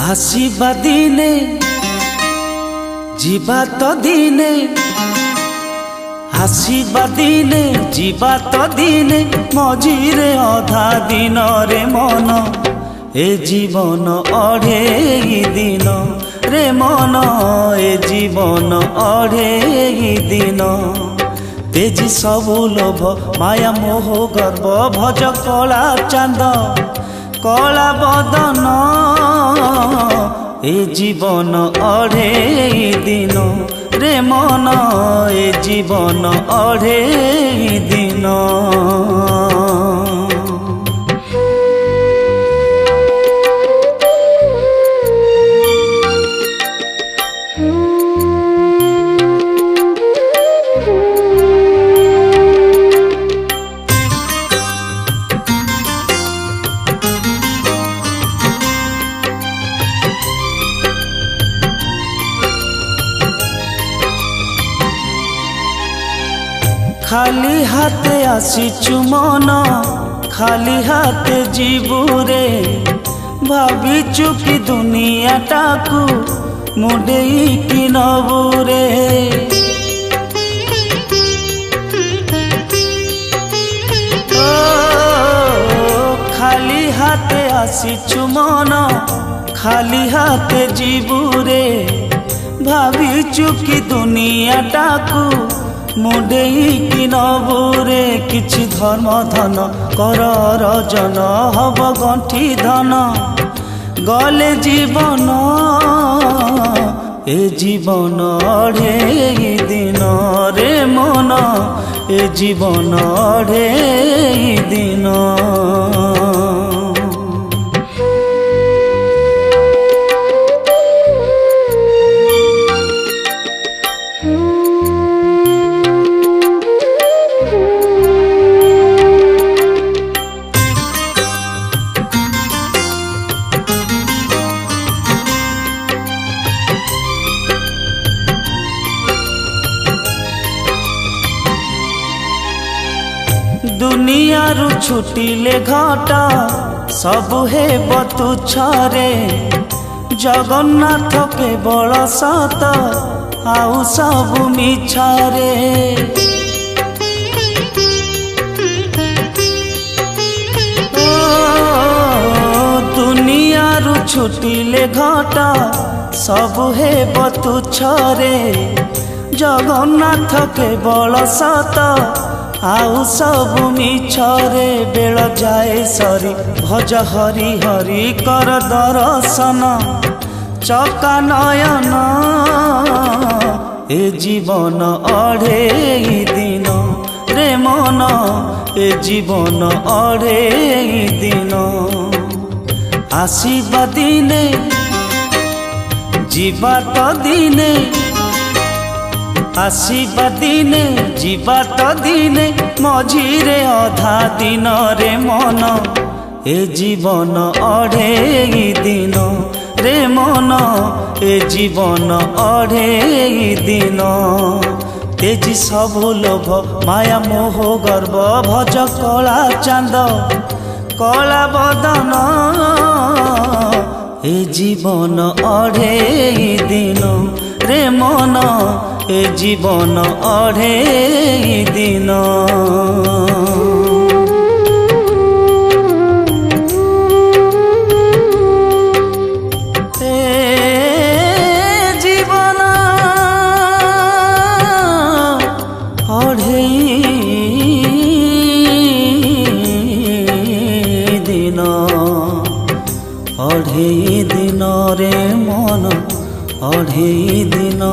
आसीबा दिने जीवा तो दिने आसीबा दिने जीवा तो दिने मझिरे अधा दिन रे मन ए जीवन अढ़े दिन रे मन ए जीवन अढ़े दिन तेजी सबु लोभ माया मोह गर्व भज कला चांद कला बदन ए जीवन अढ़े दिन रे मन ए जीवन अढ़े दिन। खाली हाथे आसीचु मन खाली हाथे जीवुरे भाविचु कि दुनिया टाकू मुडेई कि नबुरे खाली हाथे आसीचु मन खाली हाथे जीवुरे भाविचु कि दुनिया टाकू मुडेई कि नबुरे किछि धर्म धन कर रजन हब गंठी धन गले जीवन ए जीवन अढ़े दिन रे मन ए जीवन अढ़े दिन। दुनिया रु छुटिले घटा सबु हे तुच्छरे जगन्नाथ केवल सत आउ सबु मिछरे दुनिया रु छुटिले घटा सबु हे तुच्छरे जगन्नाथ केवल सत आउ सब मिछरे बेल जाए सरी भज हरि हरि कर दर्शन चका नयन ए जीवन अढ़े दिन रे मन ए जीवन अढ़े दिन आसीबा दिने जीवा तो दिने आसीबा दिने जीवा तो दिने मझिरे अधा दिन रे मन ए जीवन अढ़े दिन रे मन ए जीवन अढ़े दिन तेजी सबु लोभ माया मोह गर्व भज कला चांद कला बदन ए जीवन अढ़े दिन रे मन ए जीवन अढ़े दिन। जीवन अढ़े दिन अढ़े दिन रे मन अढ़े दिन।